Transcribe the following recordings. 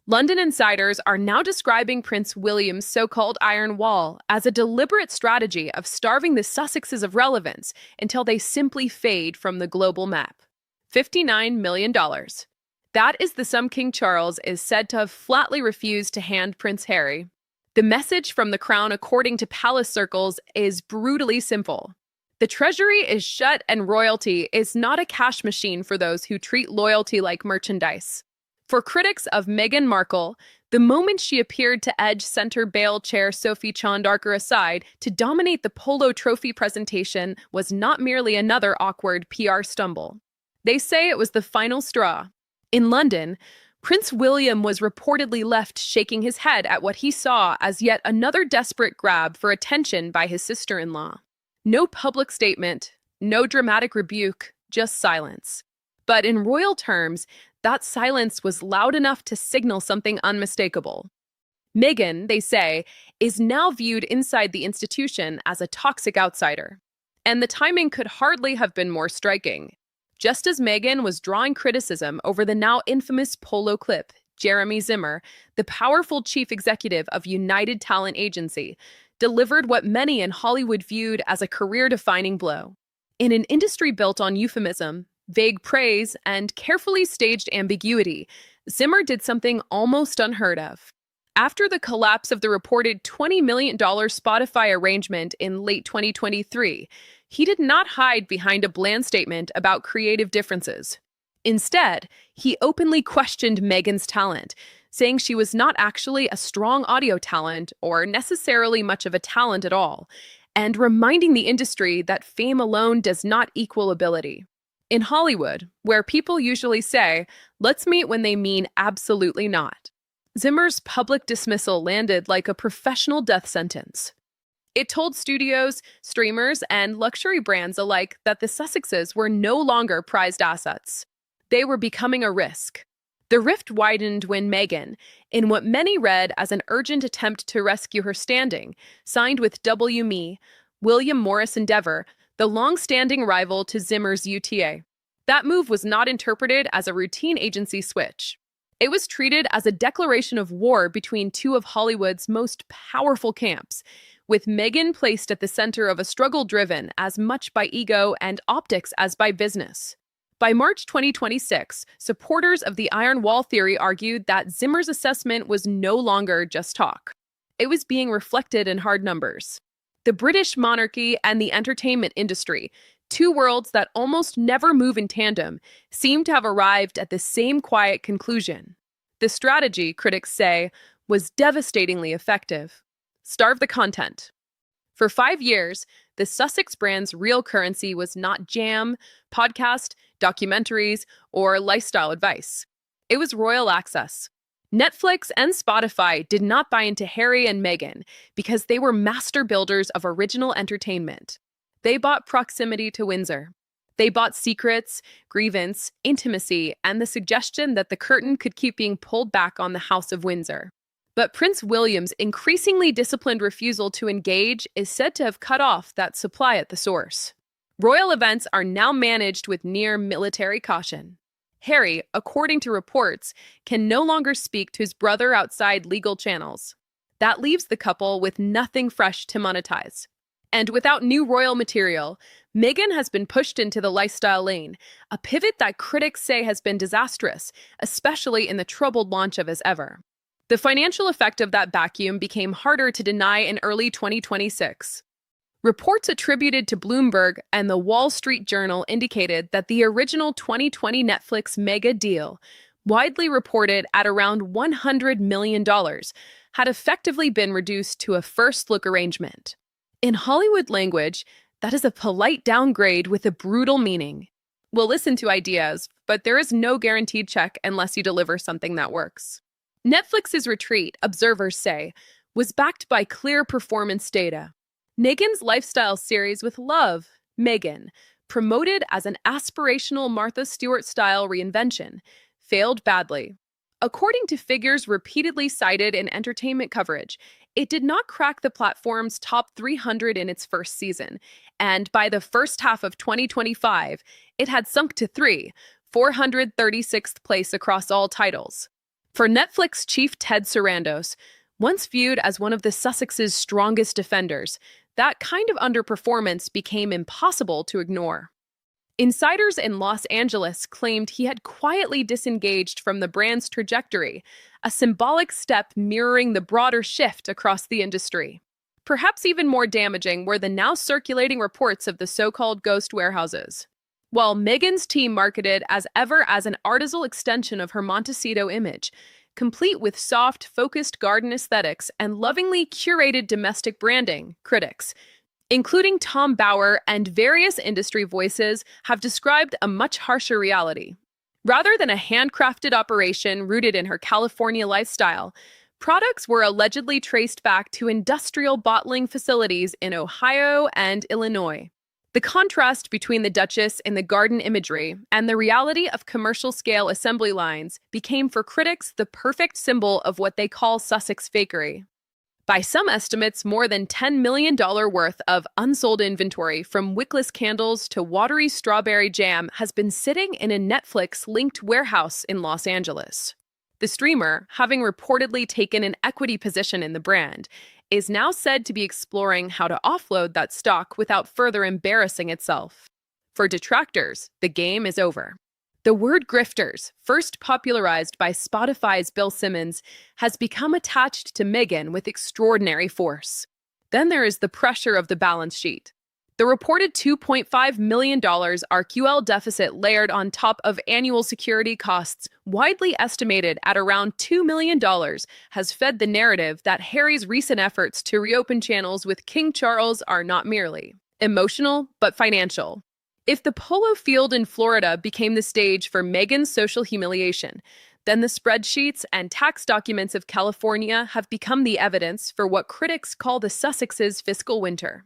London insiders are now describing Prince William's so-called Iron Wall as a deliberate strategy of starving the Sussexes of relevance until they simply fade from the global map. $59 million. That is the sum King Charles is said to have flatly refused to hand Prince Harry. The message from the crown, according to palace circles, is brutally simple. The treasury is shut and royalty is not a cash machine for those who treat loyalty like merchandise. For critics of Meghan Markle, the moment she appeared to edge center bail chair Sophie Chandarker aside to dominate the polo trophy presentation was not merely another awkward PR stumble. They say it was the final straw. In London, Prince William was reportedly left shaking his head at what he saw as yet another desperate grab for attention by his sister-in-law. No public statement, no dramatic rebuke, just silence. But in royal terms, that silence was loud enough to signal something unmistakable. Meghan, they say, is now viewed inside the institution as a toxic outsider. And the timing could hardly have been more striking. Just as Meghan was drawing criticism over the now infamous polo clip, Jeremy Zimmer, the powerful chief executive of United Talent Agency, delivered what many in Hollywood viewed as a career-defining blow. In an industry built on euphemism, vague praise, and carefully staged ambiguity, Zimmer did something almost unheard of. After the collapse of the reported $20 million Spotify arrangement in late 2023, he did not hide behind a bland statement about creative differences. Instead, he openly questioned Meghan's talent, saying she was not actually a strong audio talent or necessarily much of a talent at all, and reminding the industry that fame alone does not equal ability. In Hollywood, where people usually say, let's meet when they mean absolutely not, Zimmer's public dismissal landed like a professional death sentence. It told studios, streamers, and luxury brands alike that the Sussexes were no longer prized assets. They were becoming a risk. The rift widened when Meghan, in what many read as an urgent attempt to rescue her standing, signed with WME, William Morris Endeavor, the long-standing rival to Zimmer's UTA. That move was not interpreted as a routine agency switch. It was treated as a declaration of war between two of Hollywood's most powerful camps, with Meghan placed at the center of a struggle driven as much by ego and optics as by business. By March 2026, supporters of the Iron Wall theory argued that Zimmer's assessment was no longer just talk. It was being reflected in hard numbers. The British monarchy and the entertainment industry, two worlds that almost never move in tandem, seem to have arrived at the same quiet conclusion. The strategy, critics say, was devastatingly effective. Starve the content. For 5 years, the Sussex brand's real currency was not jam, podcast, documentaries, or lifestyle advice. It was royal access. Netflix and Spotify did not buy into Harry and Meghan because they were master builders of original entertainment. They bought proximity to Windsor. They bought secrets, grievance, intimacy, and the suggestion that the curtain could keep being pulled back on the House of Windsor. But Prince William's increasingly disciplined refusal to engage is said to have cut off that supply at the source. Royal events are now managed with near military caution. Harry, according to reports, can no longer speak to his brother outside legal channels. That leaves the couple with nothing fresh to monetize. And without new royal material, Meghan has been pushed into the lifestyle lane, a pivot that critics say has been disastrous, especially in the troubled launch of As Ever. The financial effect of that vacuum became harder to deny in early 2026. Reports attributed to Bloomberg and the Wall Street Journal indicated that the original 2020 Netflix mega deal, widely reported at around $100 million, had effectively been reduced to a first-look arrangement. In Hollywood language, that is a polite downgrade with a brutal meaning. We'll listen to ideas, but there is no guaranteed check unless you deliver something that works. Netflix's retreat, observers say, was backed by clear performance data. Meghan's lifestyle series with Love, Meghan, promoted as an aspirational Martha Stewart-style reinvention, failed badly. According to figures repeatedly cited in entertainment coverage, it did not crack the platform's top 300 in its first season, and by the first half of 2025, it had sunk to 436th place across all titles. For Netflix chief Ted Sarandos, once viewed as one of the Sussex's strongest defenders, that kind of underperformance became impossible to ignore. Insiders in Los Angeles claimed he had quietly disengaged from the brand's trajectory, a symbolic step mirroring the broader shift across the industry. Perhaps even more damaging were the now circulating reports of the so-called ghost warehouses. While Meghan's team marketed as ever as an artisanal extension of her Montecito image, complete with soft, focused garden aesthetics and lovingly curated domestic branding, critics, including Tom Bauer and various industry voices, have described a much harsher reality. Rather than a handcrafted operation rooted in her California lifestyle, products were allegedly traced back to industrial bottling facilities in Ohio and Illinois. The contrast between the Duchess in the garden imagery and the reality of commercial-scale assembly lines became for critics the perfect symbol of what they call Sussex fakery. By some estimates, more than $10 million worth of unsold inventory, from wickless candles to watery strawberry jam, has been sitting in a Netflix-linked warehouse in Los Angeles. The streamer, having reportedly taken an equity position in the brand, is now said to be exploring how to offload that stock without further embarrassing itself. For detractors, the game is over. The word grifters, first popularized by Spotify's Bill Simmons, has become attached to Meghan with extraordinary force. Then there is the pressure of the balance sheet. The reported $2.5 million RQL deficit layered on top of annual security costs, widely estimated at around $2 million, has fed the narrative that Harry's recent efforts to reopen channels with King Charles are not merely emotional, but financial. If the polo field in Florida became the stage for Meghan's social humiliation, then the spreadsheets and tax documents of California have become the evidence for what critics call the Sussex's fiscal winter.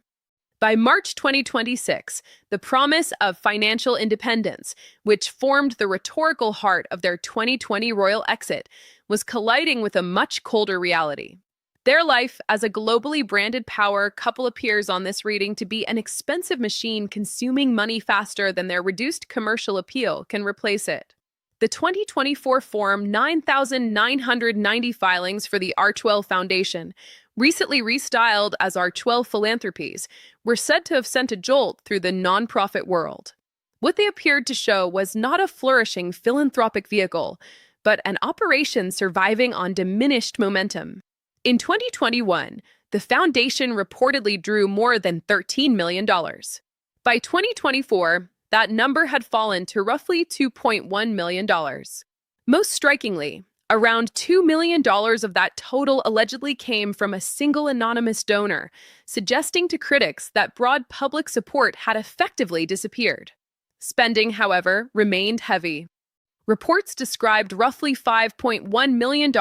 By March 2026, the promise of financial independence, which formed the rhetorical heart of their 2020 royal exit, was colliding with a much colder reality. Their life as a globally branded power couple appears on this reading to be an expensive machine consuming money faster than their reduced commercial appeal can replace it. The 2024 Form 9,990 filings for the Archwell Foundation, recently restyled as Archwell Philanthropies, were said to have sent a jolt through the nonprofit world. What they appeared to show was not a flourishing philanthropic vehicle, but an operation surviving on diminished momentum. In 2021, the foundation reportedly drew more than $13 million. By 2024, that number had fallen to roughly $2.1 million. Most strikingly, around $2 million of that total allegedly came from a single anonymous donor, suggesting to critics that broad public support had effectively disappeared. Spending, however, remained heavy. Reports described roughly $5.1 million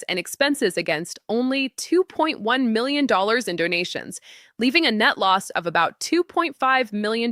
in expenses against only $2.1 million in donations, leaving a net loss of about $2.5 million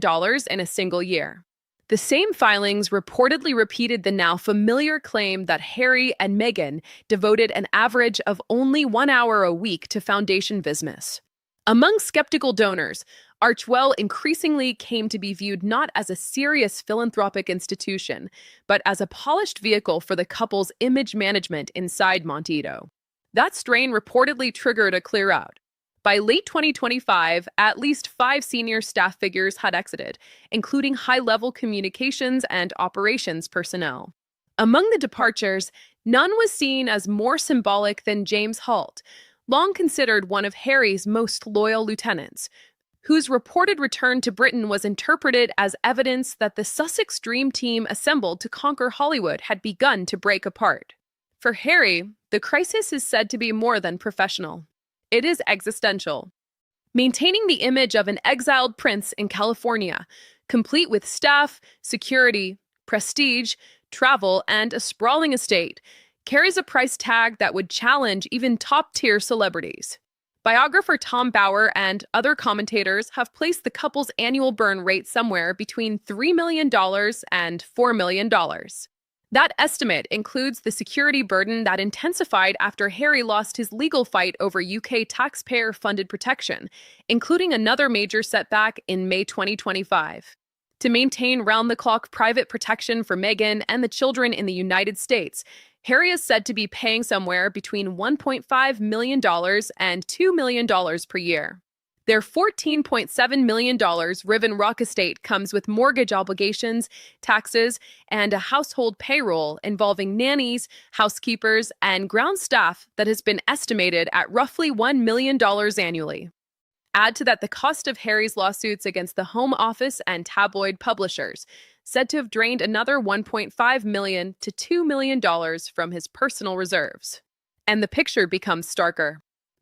in a single year. The same filings reportedly repeated the now familiar claim that Harry and Meghan devoted an average of only 1 hour a week to foundation business. Among skeptical donors, Archwell increasingly came to be viewed not as a serious philanthropic institution, but as a polished vehicle for the couple's image management inside Montecito. That strain reportedly triggered a clear-out. By late 2025, at least 5 senior staff figures had exited, including high-level communications and operations personnel. Among the departures, none was seen as more symbolic than James Holt, long considered one of Harry's most loyal lieutenants, whose reported return to Britain was interpreted as evidence that the Sussex dream team assembled to conquer Hollywood had begun to break apart. For Harry, the crisis is said to be more than professional. It is existential. Maintaining the image of an exiled prince in California, complete with staff, security, prestige, travel, and a sprawling estate, carries a price tag that would challenge even top-tier celebrities. Biographer Tom Bauer and other commentators have placed the couple's annual burn rate somewhere between $3 million and $4 million. That estimate includes the security burden that intensified after Harry lost his legal fight over UK taxpayer-funded protection, including another major setback in May 2025. To maintain round-the-clock private protection for Meghan and the children in the United States, Harry is said to be paying somewhere between $1.5 million and $2 million per year. Their $14.7 million Riven Rock estate comes with mortgage obligations, taxes, and a household payroll involving nannies, housekeepers, and ground staff that has been estimated at roughly $1 million annually. Add to that the cost of Harry's lawsuits against the Home Office and tabloid publishers, said to have drained another $1.5 million to $2 million from his personal reserves. And the picture becomes starker.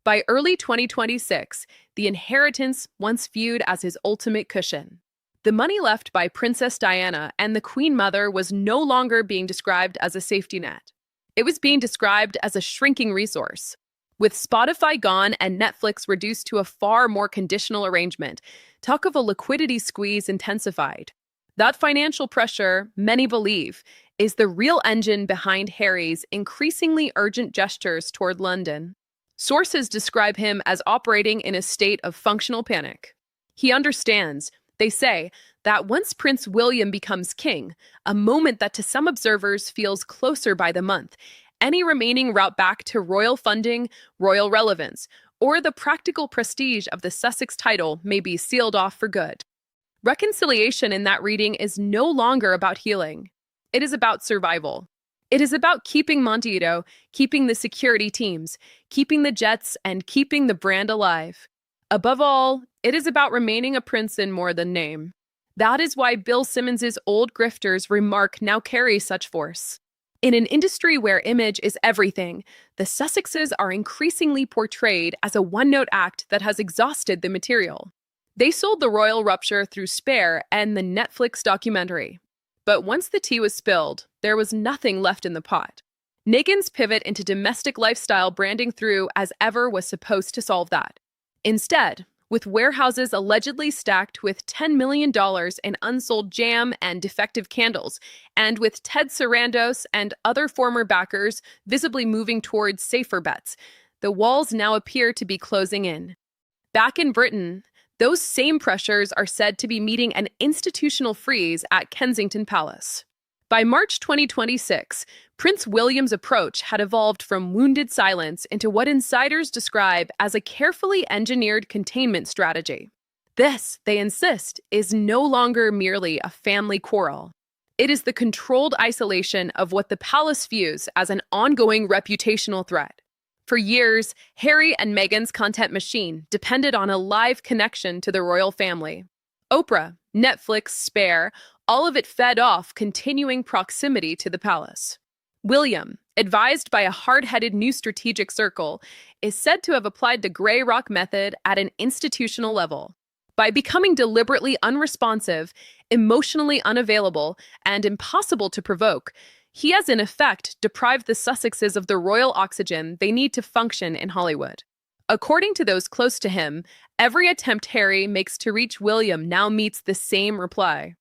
By early 2026, the inheritance once viewed as his ultimate cushion. The money left by Princess Diana and the Queen Mother was no longer being described as a safety net. It was being described as a shrinking resource. With Spotify gone and Netflix reduced to a far more conditional arrangement, talk of a liquidity squeeze intensified. That financial pressure, many believe, is the real engine behind Harry's increasingly urgent gestures toward London. Sources describe him as operating in a state of functional panic. He understands, they say, that once Prince William becomes king, a moment that to some observers feels closer by the month, any remaining route back to royal funding, royal relevance, or the practical prestige of the Sussex title may be sealed off for good. Reconciliation in that reading is no longer about healing. It is about survival. It is about keeping Montito, keeping the security teams, keeping the jets, and keeping the brand alive. Above all, it is about remaining a prince in more than name. That is why Bill Simmons's old grifters remark now carry such force. In an industry where image is everything, the Sussexes are increasingly portrayed as a one-note act that has exhausted the material. They sold the royal rupture through Spare and the Netflix documentary. But once the tea was spilled, there was nothing left in the pot. Meghan's pivot into domestic lifestyle branding through as ever was supposed to solve that. Instead, with warehouses allegedly stacked with $10 million in unsold jam and defective candles, and with Ted Sarandos and other former backers visibly moving towards safer bets, the walls now appear to be closing in. Back in Britain, those same pressures are said to be meeting an institutional freeze at Kensington Palace. By March 2026, Prince William's approach had evolved from wounded silence into what insiders describe as a carefully engineered containment strategy. This, they insist, is no longer merely a family quarrel. It is the controlled isolation of what the palace views as an ongoing reputational threat. For years, Harry and Meghan's content machine depended on a live connection to the royal family. Oprah, Netflix, Spare, all of it fed off continuing proximity to the palace. William, advised by a hard-headed new strategic circle, is said to have applied the Grey Rock method at an institutional level. By becoming deliberately unresponsive, emotionally unavailable, and impossible to provoke, he has in effect deprived the Sussexes of the royal oxygen they need to function in Hollywood. According to those close to him, every attempt Harry makes to reach William now meets the same reply.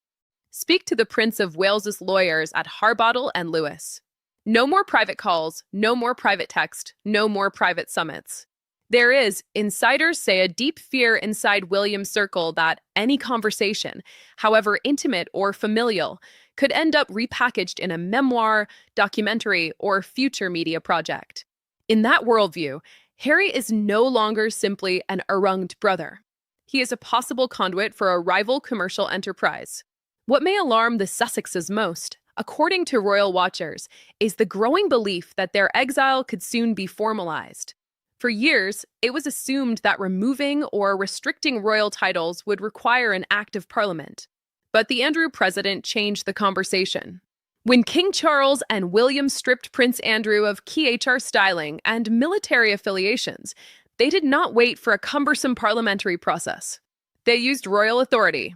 Speak to the Prince of Wales's lawyers at Harbottle and Lewis. No more private calls, no more private text, no more private summits. There is, insiders say, a deep fear inside William's circle that any conversation, however intimate or familial, could end up repackaged in a memoir, documentary, or future media project. In that worldview, Harry is no longer simply an erunged brother. He is a possible conduit for a rival commercial enterprise. What may alarm the Sussexes most, according to royal watchers, is the growing belief that their exile could soon be formalized. For years, it was assumed that removing or restricting royal titles would require an act of parliament. But the Andrew president changed the conversation. When King Charles and William stripped Prince Andrew of key HR styling and military affiliations, they did not wait for a cumbersome parliamentary process. They used royal authority.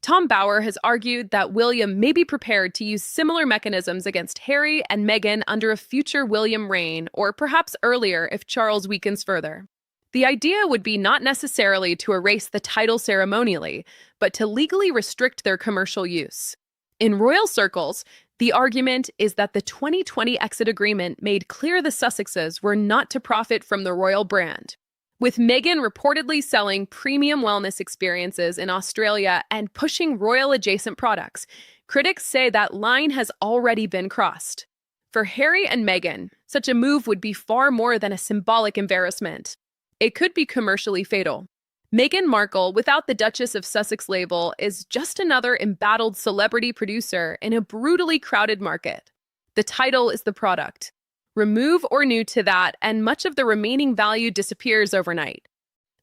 Tom Bower has argued that William may be prepared to use similar mechanisms against Harry and Meghan under a future William reign, or perhaps earlier if Charles weakens further. The idea would be not necessarily to erase the title ceremonially, but to legally restrict their commercial use. In royal circles, the argument is that the 2020 exit agreement made clear the Sussexes were not to profit from the royal brand. With Meghan reportedly selling premium wellness experiences in Australia and pushing royal-adjacent products, critics say that line has already been crossed. For Harry and Meghan, such a move would be far more than a symbolic embarrassment. It could be commercially fatal. Meghan Markle, without the Duchess of Sussex label, is just another embattled celebrity producer in a brutally crowded market. The title is the product. Remove or new to that, and much of the remaining value disappears overnight.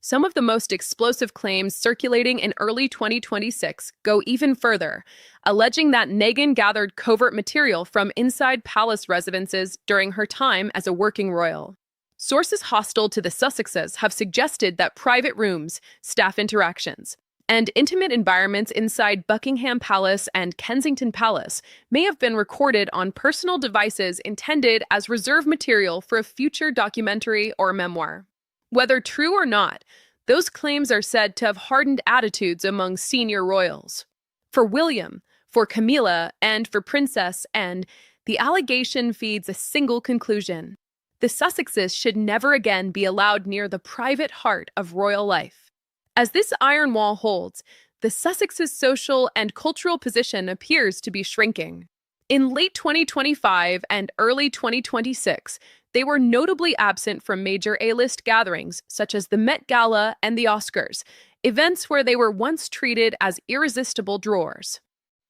Some of the most explosive claims circulating in early 2026 go even further, alleging that Meghan gathered covert material from inside palace residences during her time as a working royal. Sources hostile to the Sussexes have suggested that private rooms, staff interactions, and intimate environments inside Buckingham Palace and Kensington Palace may have been recorded on personal devices intended as reserve material for a future documentary or memoir. Whether true or not, those claims are said to have hardened attitudes among senior royals. For William, for Camilla, and for Princess Anne, the allegation feeds a single conclusion. The Sussexes should never again be allowed near the private heart of royal life. As this iron wall holds, the Sussexes' social and cultural position appears to be shrinking. In late 2025 and early 2026, they were notably absent from major A-list gatherings such as the Met Gala and the Oscars, events where they were once treated as irresistible drawers.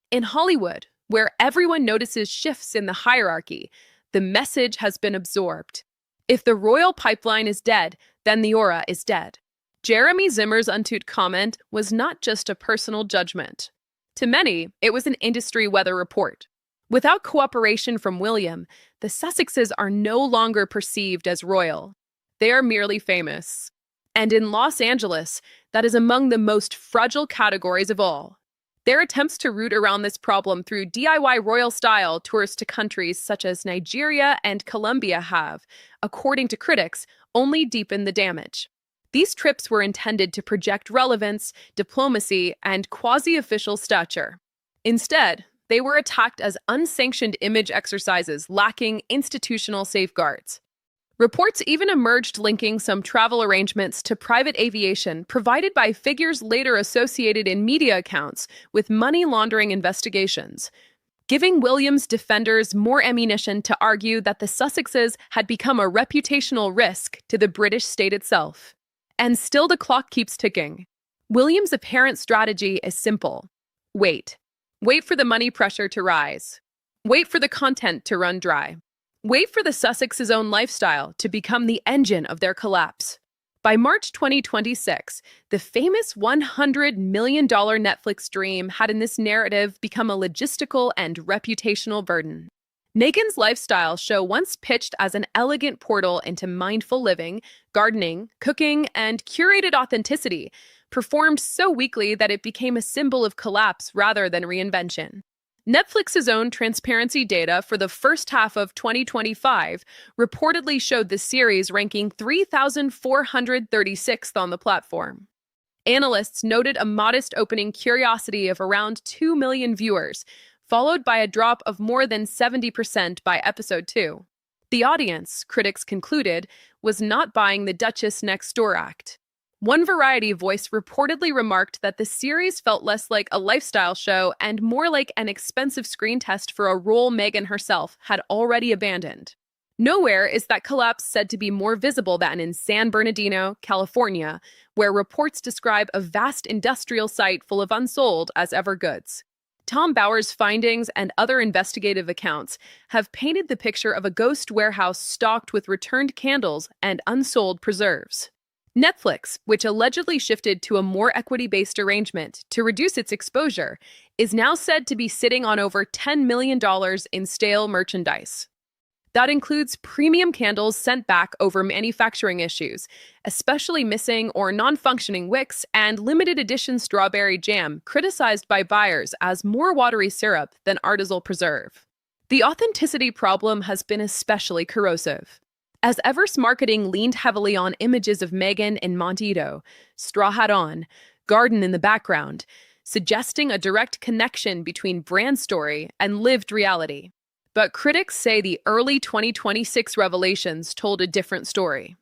In Hollywood, where everyone notices shifts in the hierarchy, the message has been absorbed. If the royal pipeline is dead, then the aura is dead. Jeremy Zimmer's untoot comment was not just a personal judgment. To many, it was an industry weather report. Without cooperation from William, the Sussexes are no longer perceived as royal. They are merely famous. And in Los Angeles, that is among the most fragile categories of all. Their attempts to root around this problem through DIY royal style tours to countries such as Nigeria and Colombia have, according to critics, only deepened the damage. These trips were intended to project relevance, diplomacy, and quasi-official stature. Instead, they were attacked as unsanctioned image exercises lacking institutional safeguards. Reports even emerged linking some travel arrangements to private aviation provided by figures later associated in media accounts with money laundering investigations, giving William's defenders more ammunition to argue that the Sussexes had become a reputational risk to the British state itself. And still the clock keeps ticking. William's apparent strategy is simple. Wait. Wait for the money pressure to rise. Wait for the content to run dry. Wait for the Sussexes' own lifestyle to become the engine of their collapse. By March 2026, the famous $100 million Netflix dream had in this narrative become a logistical and reputational burden. Meghan's lifestyle show, once pitched as an elegant portal into mindful living, gardening, cooking, and curated authenticity, performed so weakly that it became a symbol of collapse rather than reinvention. Netflix's own transparency data for the first half of 2025 reportedly showed the series ranking 3,436th on the platform. Analysts noted a modest opening curiosity of around 2 million viewers, followed by a drop of more than 70% by episode 2. The audience, critics concluded, was not buying the Duchess Next Door act. One Variety voice reportedly remarked that the series felt less like a lifestyle show and more like an expensive screen test for a role Meghan herself had already abandoned. Nowhere is that collapse said to be more visible than in San Bernardino, California, where reports describe a vast industrial site full of unsold as-ever goods. Tom Bower's findings and other investigative accounts have painted the picture of a ghost warehouse stocked with returned candles and unsold preserves. Netflix, which allegedly shifted to a more equity-based arrangement to reduce its exposure, is now said to be sitting on over $10 million in stale merchandise. That includes premium candles sent back over manufacturing issues, especially missing or non-functioning wicks, and limited edition strawberry jam criticized by buyers as more watery syrup than artisanal preserve. The authenticity problem has been especially corrosive. As Everest Marketing leaned heavily on images of Meghan in Montito, straw hat on, garden in the background, suggesting a direct connection between brand story and lived reality. But critics say the early 2026 revelations told a different story.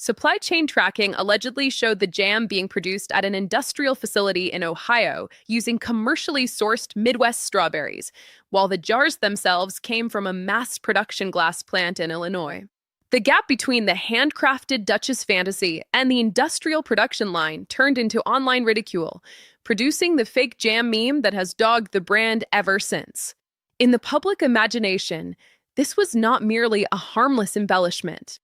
Supply chain tracking allegedly showed the jam being produced at an industrial facility in Ohio using commercially sourced Midwest strawberries, while the jars themselves came from a mass production glass plant in Illinois. The gap between the handcrafted Duchess fantasy and the industrial production line turned into online ridicule, producing the fake jam meme that has dogged the brand ever since. In the public imagination, this was not merely a harmless embellishment.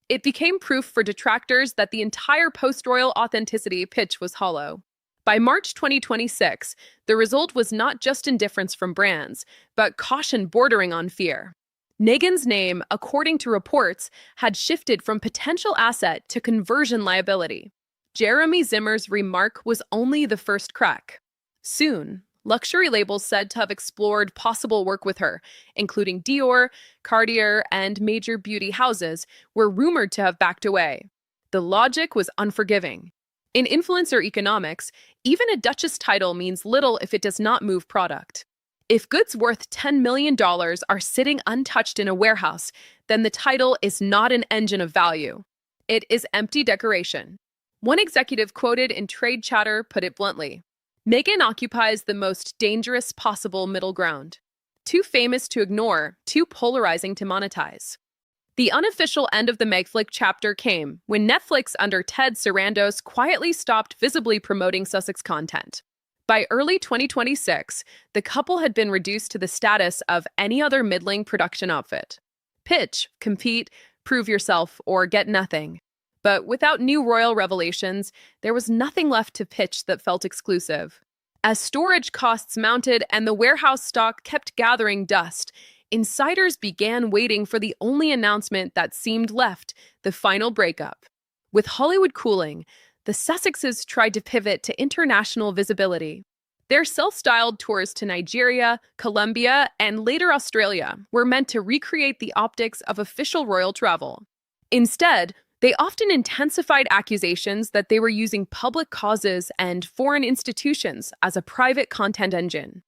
It became proof for detractors that the entire post-royal authenticity pitch was hollow. By March 2026, the result was not just indifference from brands, but caution bordering on fear. Meghan's name, according to reports, had shifted from potential asset to conversion liability. Jeremy Zimmer's remark was only the first crack. Soon, luxury labels said to have explored possible work with her, including Dior, Cartier, and major beauty houses, were rumored to have backed away. The logic was unforgiving. In influencer economics, even a Duchess title means little if it does not move product. If goods worth $10 million are sitting untouched in a warehouse, then the title is not an engine of value. It is empty decoration. One executive quoted in Trade Chatter put it bluntly: Meghan occupies the most dangerous possible middle ground. Too famous to ignore, too polarizing to monetize. The unofficial end of the Megflick chapter came when Netflix under Ted Sarandos quietly stopped visibly promoting Sussex content. By early 2026, the couple had been reduced to the status of any other middling production outfit. Pitch, compete, prove yourself, or get nothing. But without new royal revelations, there was nothing left to pitch that felt exclusive. As storage costs mounted and the warehouse stock kept gathering dust, insiders began waiting for the only announcement that seemed left, the final breakup. With Hollywood cooling, the Sussexes tried to pivot to international visibility. Their self-styled tours to Nigeria, Colombia, and later Australia were meant to recreate the optics of official royal travel. Instead, they often intensified accusations that they were using public causes and foreign institutions as a private content engine.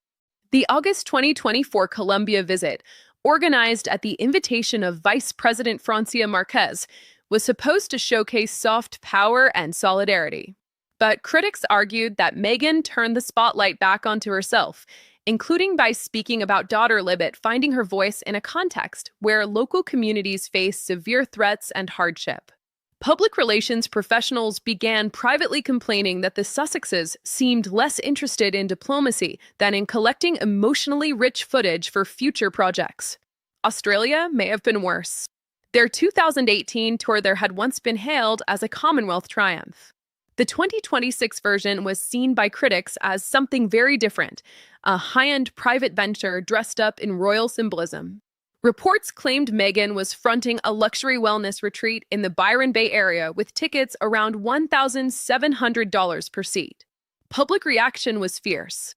The August 2024 Colombia visit, organized at the invitation of Vice President Francia Marquez, was supposed to showcase soft power and solidarity. But critics argued that Meghan turned the spotlight back onto herself, including by speaking about daughter Libet finding her voice in a context where local communities face severe threats and hardship. Public relations professionals began privately complaining that the Sussexes seemed less interested in diplomacy than in collecting emotionally rich footage for future projects. Australia may have been worse. Their 2018 tour there had once been hailed as a Commonwealth triumph. The 2026 version was seen by critics as something very different, a high-end private venture dressed up in royal symbolism. Reports claimed Meghan was fronting a luxury wellness retreat in the Byron Bay area with tickets around $1,700 per seat. Public reaction was fierce.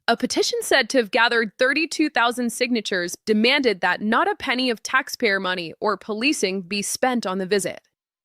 A petition said to have gathered 32,000 signatures demanded that not a penny of taxpayer money or policing be spent on the visit.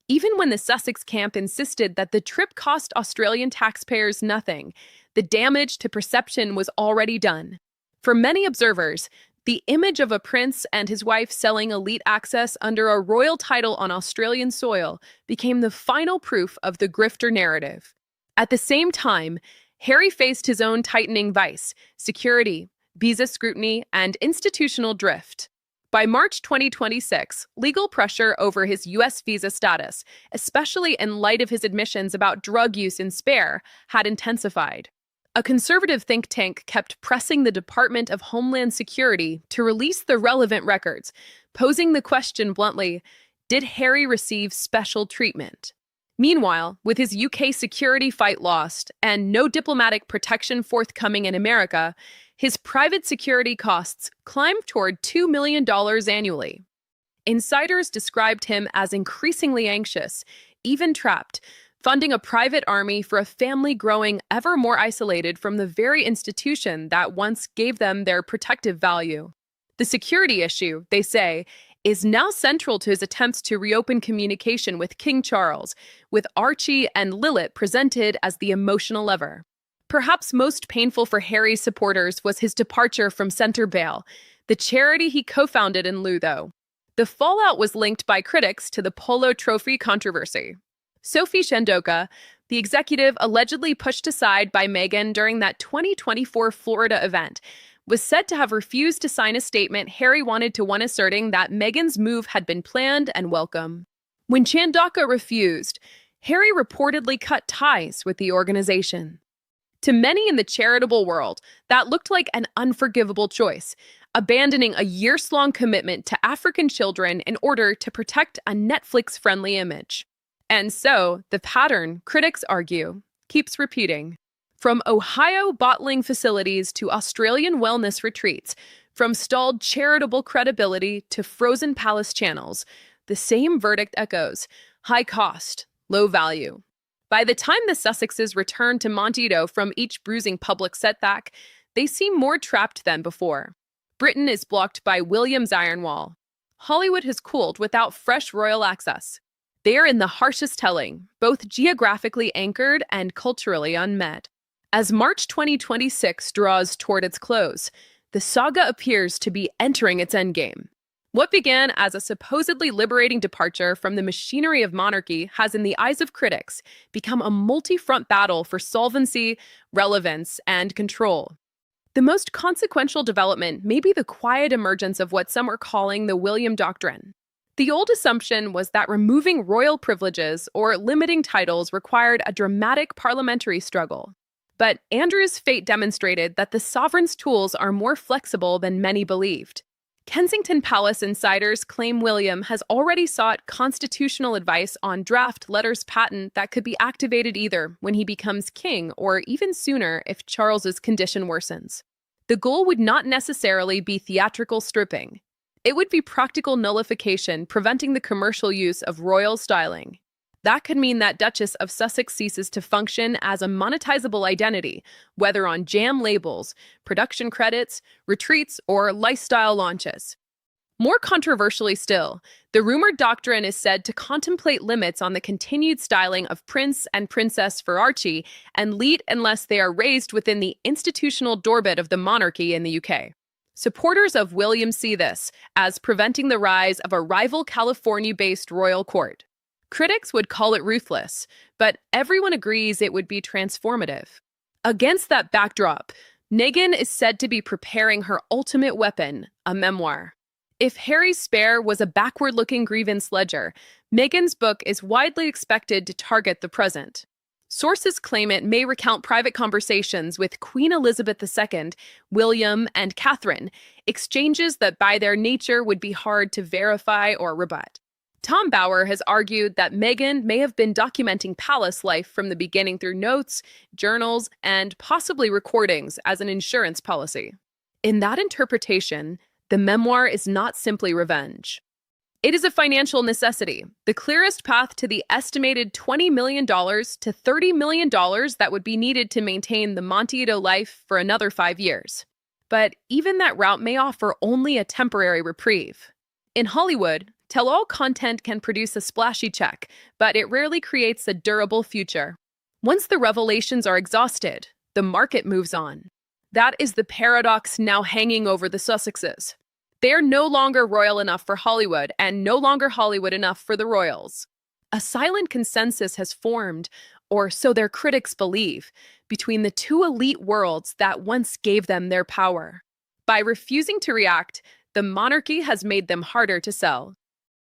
Even when the Sussex camp insisted that the trip cost Australian taxpayers nothing, the damage to perception was already done. For many observers, the image of a prince and his wife selling elite access under a royal title on Australian soil became the final proof of the grifter narrative. At the same time, Harry faced his own tightening vice: security, visa scrutiny, and institutional drift. By March 2026, legal pressure over his U.S. visa status, especially in light of his admissions about drug use in Spare, had intensified. A conservative think tank kept pressing the Department of Homeland Security to release the relevant records, posing the question bluntly: did Harry receive special treatment? Meanwhile, with his UK security fight lost and no diplomatic protection forthcoming in America, his private security costs climbed toward $2 million annually. Insiders described him as increasingly anxious, even trapped, funding a private army for a family growing ever more isolated from the very institution that once gave them their protective value. The security issue, they say, is now central to his attempts to reopen communication with King Charles, with Archie and Lilith presented as the emotional lever. Perhaps most painful for Harry's supporters was his departure from Centre Bail, the charity he co-founded in lieu, though. The fallout was linked by critics to the Polo Trophy controversy. Sophie Shandoka, the executive allegedly pushed aside by Meghan during that 2024 Florida event, was said to have refused to sign a statement Harry wanted to, one asserting that Meghan's move had been planned and welcome. When Shandoka refused, Harry reportedly cut ties with the organization. To many in the charitable world, that looked like an unforgivable choice, abandoning a years-long commitment to African children in order to protect a Netflix-friendly image. And so, the pattern, critics argue, keeps repeating. From Ohio bottling facilities to Australian wellness retreats, from stalled charitable credibility to frozen palace channels, the same verdict echoes: high cost, low value. By the time the Sussexes return to Montego from each bruising public setback, they seem more trapped than before. Britain is blocked by William's iron wall. Hollywood has cooled without fresh royal access. They are in the harshest telling, both geographically anchored and culturally unmet. As March 2026 draws toward its close, the saga appears to be entering its endgame. What began as a supposedly liberating departure from the machinery of monarchy has, in the eyes of critics, become a multi-front battle for solvency, relevance, and control. The most consequential development may be the quiet emergence of what some are calling the William Doctrine. The old assumption was that removing royal privileges or limiting titles required a dramatic parliamentary struggle. But Andrew's fate demonstrated that the sovereign's tools are more flexible than many believed. Kensington Palace insiders claim William has already sought constitutional advice on draft letters patent that could be activated either when he becomes king or even sooner if Charles's condition worsens. The goal would not necessarily be theatrical stripping. It would be practical nullification, preventing the commercial use of royal styling. That could mean that Duchess of Sussex ceases to function as a monetizable identity, whether on jam labels, production credits, retreats, or lifestyle launches. More controversially still, the rumored doctrine is said to contemplate limits on the continued styling of Prince and Princess for Archie and lead unless they are raised within the institutional doorbit of the monarchy in the UK. Supporters of William see this as preventing the rise of a rival California-based royal court. Critics would call it ruthless, but everyone agrees it would be transformative. Against that backdrop, Meghan is said to be preparing her ultimate weapon, a memoir. If Harry's spare was a backward-looking grievance ledger, Meghan's book is widely expected to target the present. Sources claim it may recount private conversations with Queen Elizabeth II, William, and Catherine, exchanges that by their nature would be hard to verify or rebut. Tom Bower has argued that Meghan may have been documenting palace life from the beginning through notes, journals, and possibly recordings as an insurance policy. In that interpretation, the memoir is not simply revenge. It is a financial necessity, the clearest path to the estimated $20 million to $30 million that would be needed to maintain the Montego life for another 5 years. But even that route may offer only a temporary reprieve. In Hollywood, tell-all content can produce a splashy check, but it rarely creates a durable future. Once the revelations are exhausted, the market moves on. That is the paradox now hanging over the Sussexes. They are no longer royal enough for Hollywood and no longer Hollywood enough for the royals. A silent consensus has formed, or so their critics believe, between the two elite worlds that once gave them their power. By refusing to react, the monarchy has made them harder to sell.